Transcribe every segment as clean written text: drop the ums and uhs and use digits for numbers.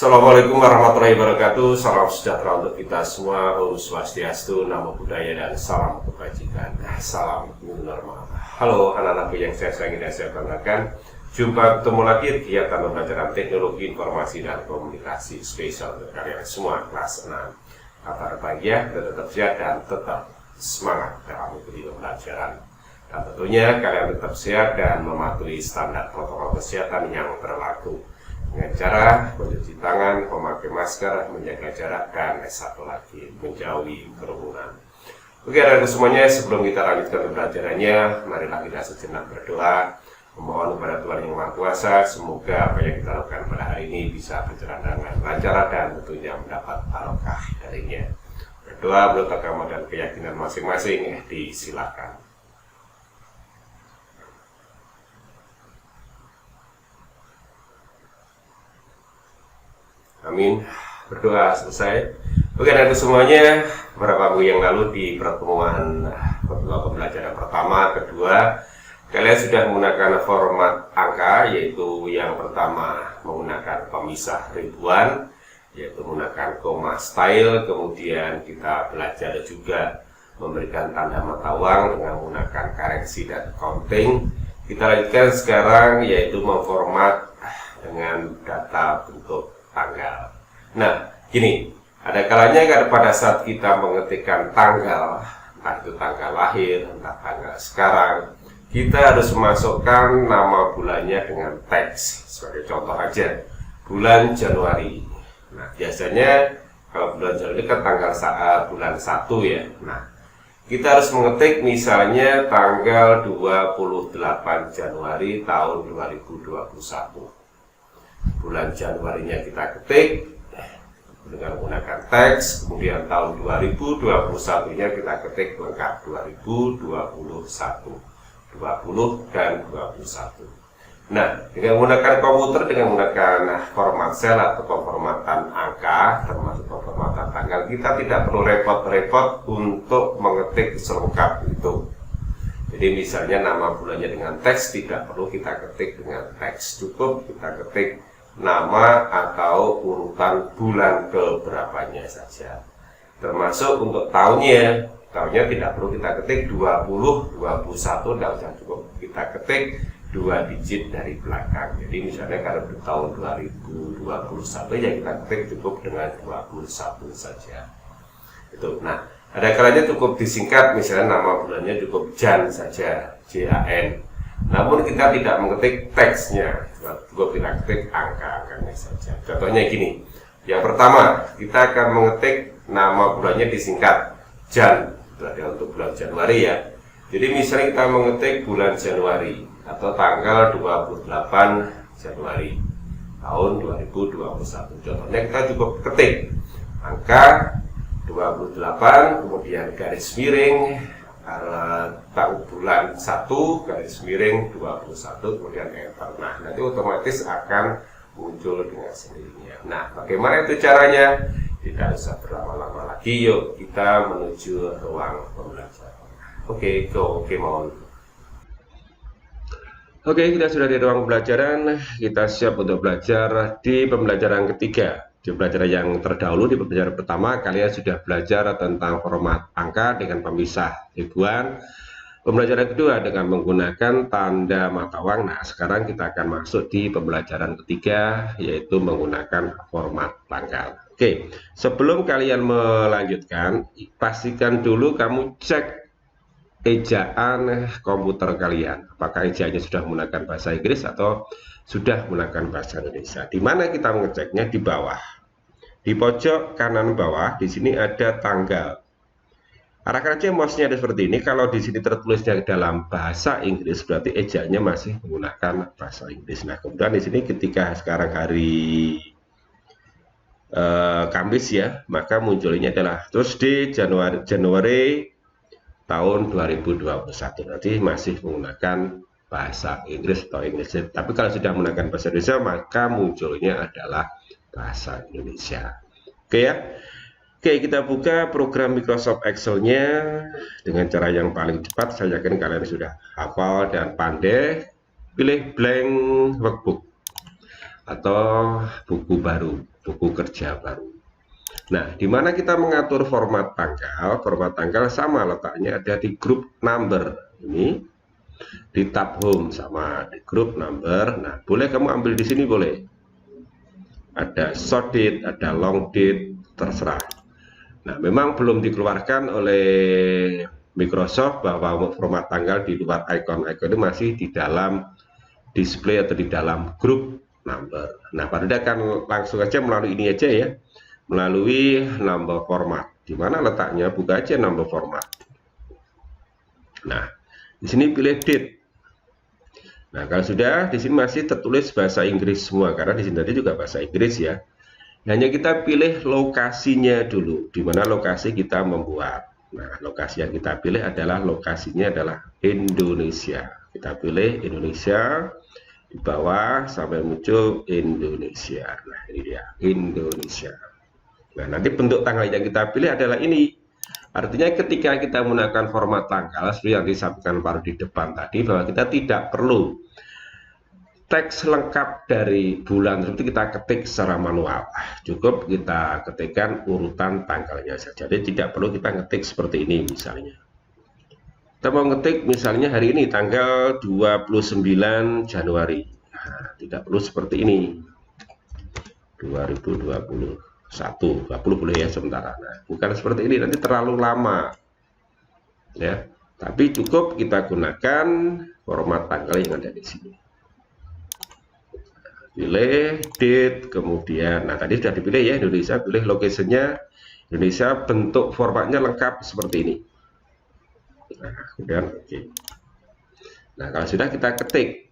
Assalamualaikum warahmatullahi wabarakatuh. Salam sejahtera untuk kita semua. Om Swastiastu, Namo Buddhaya, dan salam kebajikan. Salam new normal. Halo anak-anakku yang saya sayangi dan saya banggakan. Jumpa ketemu lagi di kegiatan pembelajaran teknologi informasi dan komunikasi spesial untuk kalian semua kelas 6. Kabar bahagia, tetap sehat dan tetap semangat dalam mengikuti pembelajaran. Dan tentunya kalian tetap sehat dan mematuhi standar protokol kesehatan yang berlaku dengan cara mencuci tangan, memakai masker, menjaga jarak, dan satu lagi menjauhi kerumunan. Oke, anak-anak semuanya, sebelum kita lanjutkan pembelajarannya, marilah kita sejenak berdoa, memohon kepada Tuhan Yang Maha Kuasa, semoga apa yang kita lakukan pada hari ini bisa berjalan dengan lancar dan tentunya mendapat barokah darinya. Berdoa menurut agama dan keyakinan masing-masing, disilakan. Amin. Berdoa selesai. Oke, anak-anak semuanya, beberapa minggu yang lalu di pertemuan pembelajaran pertama, kedua, kalian sudah menggunakan format angka, yaitu yang pertama menggunakan pemisah ribuan, yaitu menggunakan koma style. Kemudian kita belajar juga memberikan tanda mata uang dengan menggunakan currency dan counting. Kita lanjutkan sekarang, yaitu memformat dengan data bentuk tanggal. Nah, gini, ada kalanya kan pada saat kita mengetikkan tanggal, entah itu tanggal lahir, entah tanggal sekarang, kita harus memasukkan nama bulannya dengan teks. Sebagai contoh aja, bulan Januari. Nah, biasanya kalau bulan Januari kan tanggal bulan 1 ya. Nah, kita harus mengetik misalnya tanggal 28 Januari tahun 2021. Bulan Januarinya kita ketik dengan menggunakan teks, kemudian tahun 2021-nya kita ketik lengkap 2021, 20 dan 21. Nah, dengan menggunakan komputer, dengan menggunakan format sel atau pemformatan angka, termasuk pemformatan tanggal, kita tidak perlu repot-repot untuk mengetik selengkap itu. Jadi misalnya nama bulannya dengan teks, tidak perlu kita ketik dengan teks, cukup kita ketik nama atau urutan bulan keberapanya saja. Termasuk untuk tahunnya tidak perlu kita ketik 20, 21, tidak usah, cukup kita ketik 2 digit dari belakang. Jadi misalnya kalau di tahun 2021 ya kita ketik cukup dengan 21 saja. Itu. Nah, ada kalanya cukup disingkat, misalnya nama bulannya cukup Jan saja, JAN. Namun kita tidak mengetik teksnya, cukup kita ketik angka-angkanya saja. Contohnya gini, yang pertama kita akan mengetik nama bulannya disingkat Jan, itu ada untuk bulan Januari ya. Jadi misalnya kita mengetik bulan Januari atau tanggal 28 Januari tahun 2021. Contohnya kita cukup ketik angka 28, kemudian garis miring tahun bulan 1 garis miring 21, kemudian enter. Nah, nanti otomatis akan muncul dengan sendirinya. Nah, bagaimana itu caranya? Tidak usah berlama-lama lagi, yuk kita menuju ruang pembelajaran. Oke, mohon. Oke, kita sudah di ruang pembelajaran. Kita siap untuk belajar di pembelajaran ketiga. Di pembelajaran yang terdahulu, di pembelajaran pertama, kalian sudah belajar tentang format angka dengan pemisah ribuan. Pembelajaran kedua dengan menggunakan tanda mata uang. Nah, sekarang kita akan masuk di pembelajaran ketiga, yaitu menggunakan format tanggal. Oke, sebelum kalian melanjutkan, pastikan dulu kamu cek ejaan komputer kalian. Apakah ejaannya sudah menggunakan bahasa Inggris atau sudah menggunakan bahasa Indonesia. Di mana kita mengeceknya? Di bawah. Di pojok kanan bawah, di sini ada tanggal. Arahkan aja mouse-nya ada seperti ini. Kalau di sini tertulisnya dalam bahasa Inggris, berarti ejaannya masih menggunakan bahasa Inggris. Nah, kemudian di sini ketika sekarang hari Kamis ya, maka munculnya adalah Tuesday, Januari tahun 2021. Nanti masih menggunakan bahasa Inggris atau Inggris. Tapi kalau sudah menggunakan bahasa Indonesia, maka munculnya adalah bahasa Indonesia. Oke ya. Oke, kita buka program Microsoft Excel-nya dengan cara yang paling cepat. Saya yakin kalian sudah hafal dan pandai. Pilih blank workbook atau buku baru. buku kerja baru. Nah, di mana kita mengatur format tanggal? Format tanggal sama letaknya ada di group number. Ini di tab home sama di group number. Nah, boleh kamu ambil di sini boleh. Ada short date, ada long date, terserah. Nah, memang belum dikeluarkan oleh Microsoft bahwa format tanggal di luar icon-icon itu masih di dalam display atau di dalam group number. Nah, Pak Duda akan langsung aja melalui ini aja ya, melalui number format. Di mana letaknya? Buka aja number format. Nah, di sini pilih date. Nah, kalau sudah di sini masih tertulis bahasa Inggris semua karena di sini tadi juga bahasa Inggris ya. Hanya kita pilih lokasinya dulu, di mana lokasi kita membuat. Nah, lokasi yang kita pilih adalah lokasinya adalah Indonesia. Kita pilih Indonesia, di bawah sampai muncul Indonesia. Nah, ini dia Indonesia. Nah, nanti bentuk tanggal yang kita pilih adalah ini. Artinya ketika kita menggunakan format tanggal seperti yang disampaikan Pak di depan tadi, bahwa kita tidak perlu teks lengkap dari bulan seperti kita ketik secara manual, cukup kita ketikkan urutan tanggalnya saja. Jadi tidak perlu kita ngetik seperti ini. Misalnya kita mau ngetik misalnya hari ini tanggal 29 Januari, nah, tidak perlu seperti ini 2021, 20 boleh ya sementara. Nah, bukan seperti ini, nanti terlalu lama ya, tapi cukup kita gunakan format tanggal yang ada di sini. Pilih date, kemudian nah tadi sudah dipilih ya Indonesia, pilih location-nya Indonesia, bentuk formatnya lengkap seperti ini. Nah, kemudian oke. Nah, kalau sudah kita ketik,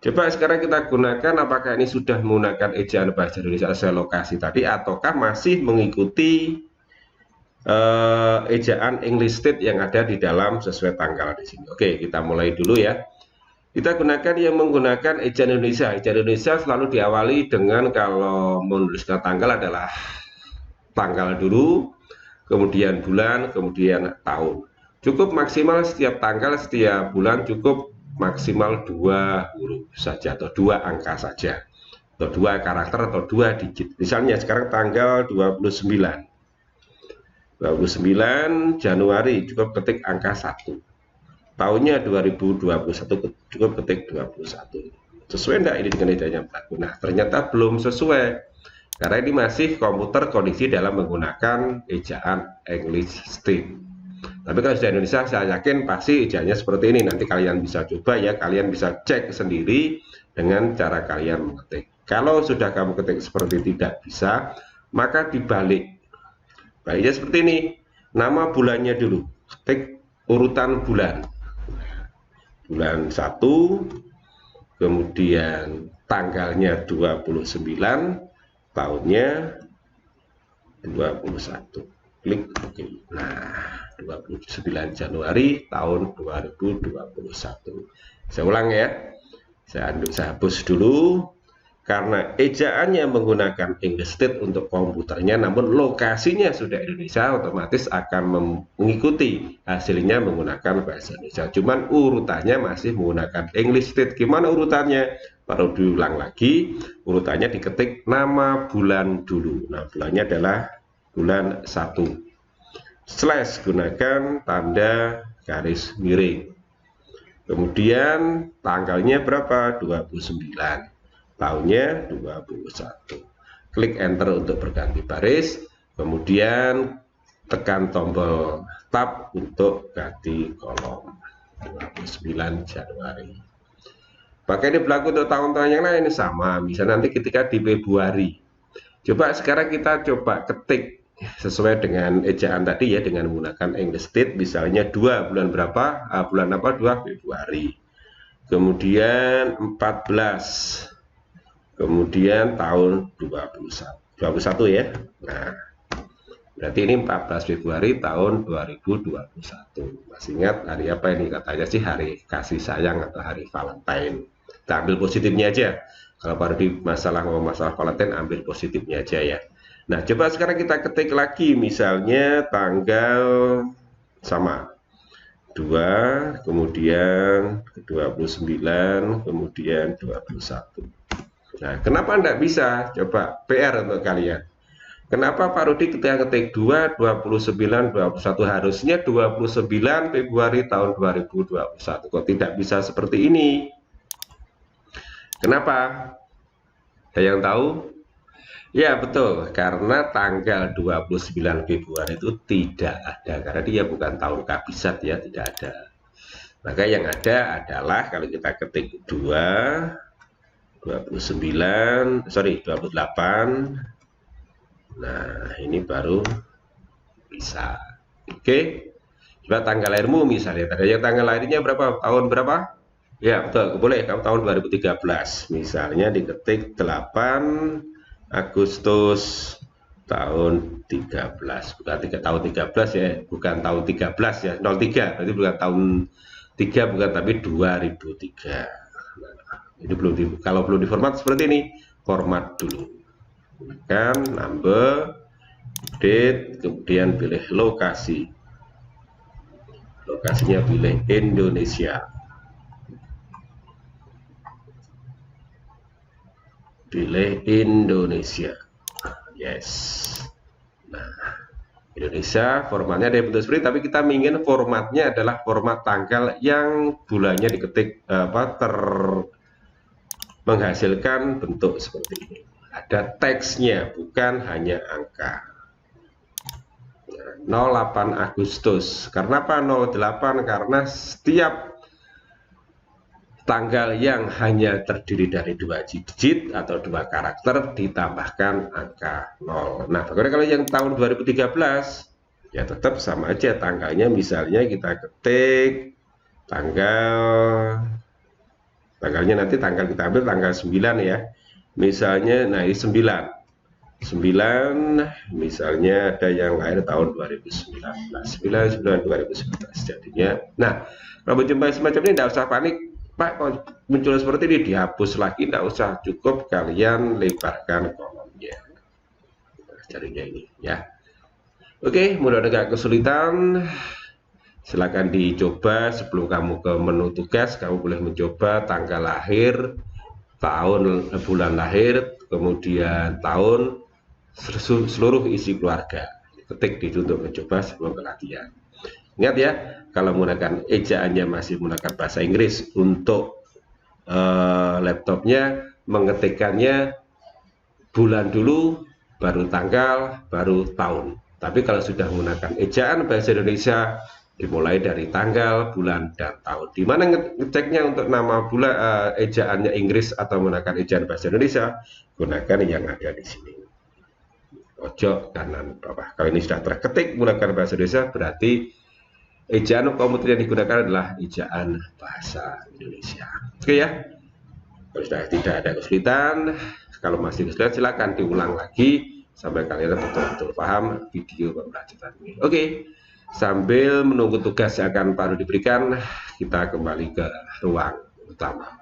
coba sekarang kita gunakan apakah ini sudah menggunakan ejaan bahasa Indonesia sesuai lokasi tadi ataukah masih mengikuti ejaan English state yang ada di dalam sesuai tanggal di sini. Oke, kita mulai dulu ya. Kita gunakan yang menggunakan ejaan Indonesia. Ejaan Indonesia selalu diawali dengan kalau menuliskan tanggal adalah tanggal dulu, kemudian bulan, kemudian tahun. Cukup maksimal setiap tanggal, setiap bulan cukup maksimal 2 huruf saja atau 2 angka saja, atau 2 karakter atau 2 digit. Misalnya sekarang tanggal 29 Januari, cukup ketik angka 1. Tahunnya 2021, cukup ketik 21. Sesuai enggak ini dengan ejaan yang berlaku? Nah, ternyata belum sesuai karena ini masih komputer kondisi dalam menggunakan ejaan English state. Tapi kalau sudah Indonesia, saya yakin pasti ejaannya seperti ini. Nanti kalian bisa coba ya, kalian bisa cek sendiri dengan cara kalian mengetik. Kalau sudah kamu ketik seperti tidak bisa, maka dibalik. Baliknya seperti ini, nama bulannya dulu, ketik urutan bulan. Bulan 1, kemudian tanggalnya 29, tahunnya 21. Klik OK. Nah, 29 Januari tahun 2021. Saya ulang ya. Saya hapus dulu karena ejaannya menggunakan English state untuk komputernya, namun lokasinya sudah Indonesia, otomatis akan mengikuti hasilnya menggunakan bahasa Indonesia. Cuman urutannya masih menggunakan English state. Gimana urutannya? Baru diulang lagi, urutannya diketik nama bulan dulu. Nah, bulannya adalah bulan 1. Slash, gunakan tanda garis miring. Kemudian tanggalnya berapa? 29. Tahunnya 21. Klik enter untuk berganti baris, kemudian tekan tombol tab untuk ganti kolom. 29 Januari. Pakai ini berlaku untuk tahun-tahun yang lain sama. Misalnya nanti ketika di Februari. Coba sekarang kita coba ketik sesuai dengan ejaan tadi ya, dengan menggunakan English state. Misalnya 2 bulan berapa? Bulan apa? 2 Februari. Kemudian 14. Kemudian tahun 21 ya. Nah, berarti ini 14 Februari tahun 2021. Masih ingat hari apa ini? Katanya sih hari kasih sayang atau hari Valentine. Kita ambil positifnya aja. Kalau baru di masalah Valentine, ambil positifnya aja ya. Nah, coba sekarang kita ketik lagi misalnya tanggal sama 2, kemudian 29, kemudian 21. Nah, kenapa tidak bisa? Coba PR untuk kalian. Kenapa Pak Rudi ketika ketik 2, 29, 21 harusnya 29 Februari tahun 2021. Kok tidak bisa seperti ini? Kenapa? Ada yang tahu? Ya betul, karena tanggal 29 Februari itu tidak ada, karena dia bukan tahun kabisat ya, tidak ada. Maka yang ada adalah kalau kita ketik 29, sorry 28. Nah ini baru bisa. Oke, coba tanggal lahirmu misalnya, tadi yang tanggal lahirnya berapa, tahun berapa? Ya betul, boleh kamu tahun 2013, misalnya diketik 8 Agustus tahun 13, bukan tahun 13 ya, bukan tahun 13 ya, 03, berarti bukan tahun 3, bukan, tapi 2003. Nah, ini belum kalau belum diformat seperti ini, format dulu, kan number, date, kemudian pilih lokasi, lokasinya pilih Indonesia, pilih Indonesia, yes. Nah, Indonesia formatnya ada bentuk seperti, tapi kita ingin formatnya adalah format tanggal yang bulannya diketik menghasilkan bentuk seperti ini. Ada teksnya, bukan hanya angka. 08 Agustus. Karena apa 08? Karena setiap tanggal yang hanya terdiri dari 2 digit atau 2 karakter ditambahkan angka 0. Nah, bagaimana kalau yang tahun 2013? Ya tetap sama aja tanggalnya, misalnya kita ketik tanggalnya nanti kita ambil tanggal 9 ya. Misalnya, nah ini 9 misalnya ada yang lahir tahun 2019, 9/9/2019 jadinya. Nah, kalau berjumpa semacam ini tidak usah panik, Pak, kalau muncul seperti ini dihapus lagi, tidak usah, cukup kalian lebarkan kolomnya. Carinya ini ya. Oke, mudah-mudahan gak kesulitan. Silakan dicoba sebelum kamu ke menu tugas, kamu boleh mencoba tanggal lahir, tahun, bulan lahir, kemudian tahun, seluruh isi keluarga. Ketik di situ untuk mencoba sebelum latihan. Ingat ya, kalau menggunakan ejaannya masih menggunakan bahasa Inggris, untuk laptopnya mengetikkannya bulan dulu, baru tanggal, baru tahun. Tapi kalau sudah menggunakan ejaan bahasa Indonesia, dimulai dari tanggal, bulan, dan tahun. Di mana ngeceknya untuk nama bulan ejaannya Inggris atau menggunakan ejaan bahasa Indonesia? Gunakan yang ada di sini. Pojok kanan bawah. Kalau ini sudah terketik menggunakan bahasa Indonesia, berarti ejaan komputer yang digunakan adalah ejaan bahasa Indonesia. Oke ya. Kalau sudah tidak ada kesulitan, kalau masih kesulitan silakan diulang lagi sampai kalian betul-betul paham video pembelajaran ini. Oke. Sambil menunggu tugas yang akan baru diberikan, kita kembali ke ruang utama.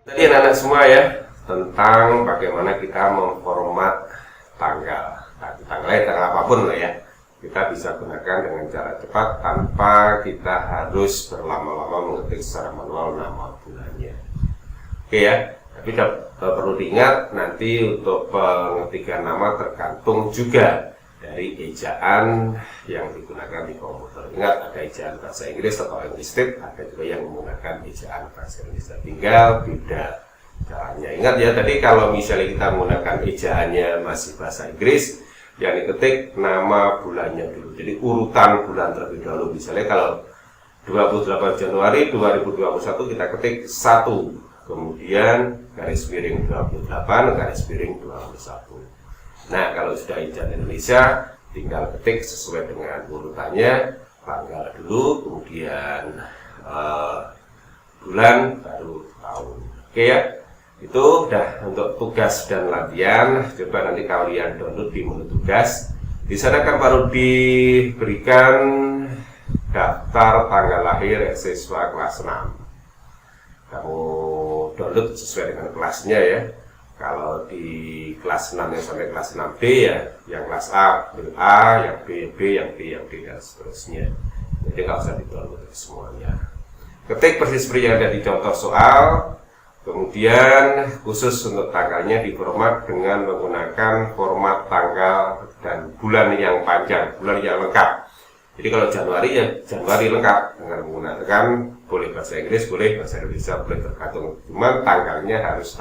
Tadi anak-anak semua ya, tentang bagaimana kita memformat tanggal. Nah, tanggalnya tanggal apapun lah ya, kita bisa gunakan dengan cara cepat tanpa kita harus berlama-lama mengetik secara manual nama bulannya. Oke ya, tapi perlu diingat nanti untuk pengetikan nama tergantung juga dari ejaan yang digunakan di komputer. Ingat, ada ejaan bahasa Inggris atau English State, ada juga yang menggunakan ejaan bahasa Indonesia. Tinggal beda caranya. Ingat ya, tadi kalau misalnya kita menggunakan ejaannya masih bahasa Inggris, yang diketik nama bulannya dulu. Jadi urutan bulan terlebih dahulu. Misalnya kalau 28 Januari 2021 kita ketik 1, kemudian garis miring 28, garis miring 21. Nah, kalau sudah ejaan Indonesia, tinggal ketik sesuai dengan urutannya, tanggal dulu, kemudian bulan, baru tahun. Oke ya, itu udah untuk tugas dan latihan. Coba nanti kalian download di menu tugas. Di sana kan baru diberikan daftar tanggal lahir siswa kelas 6. Kamu download sesuai dengan kelasnya ya. Kalau di kelas 6 sampai kelas 6B ya, yang kelas A, yang B, yang B, yang D, dan seterusnya. Jadi nggak usah di-download semuanya. Ketik persis seperti yang ada di contoh soal, Kemudian khusus untuk tanggalnya diformat dengan menggunakan format tanggal dan bulan yang panjang, bulan yang lengkap. Jadi kalau Januari ya Januari lengkap dengan menggunakan boleh bahasa Inggris, boleh bahasa Indonesia, boleh tergantung. Cuman tanggalnya harus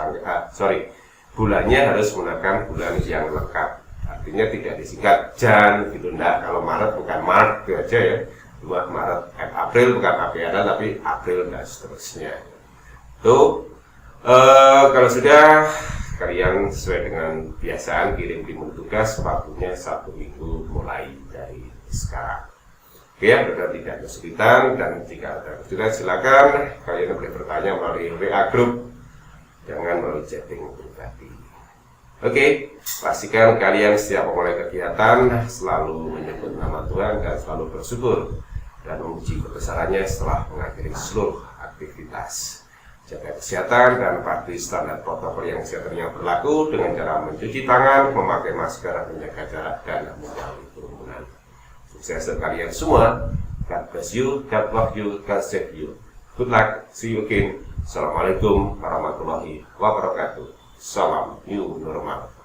bulannya harus menggunakan bulan yang lengkap. Artinya tidak disingkat Jan gitu, enggak. Kalau Maret bukan Maret itu aja ya. Cuma Maret, April bukan Apriana tapi April dan seterusnya. Tuh. Kalau sudah kalian sesuai dengan kebiasaan kirim timun tugas waktunya 1 minggu mulai dari sekarang. Oke ya, berarti tidak kesulitan, dan jika ada kesulitan silakan kalian boleh bertanya melalui WA group, jangan melalui chatting pribadi. Oke, pastikan kalian setiap memulai kegiatan selalu menyebut nama Tuhan dan selalu bersyukur dan memuji kebesarannya setelah mengakhiri seluruh aktivitas. Jaga kesehatan dan patuhi standar protokol yang berlaku dengan cara mencuci tangan, memakai masker, menjaga jarak, dan menjauhi kerumunan. Sukses untuk kalian semua. God bless you, God love you, God save you. Good luck, see you again. Assalamualaikum warahmatullahi wabarakatuh. Salam new normal.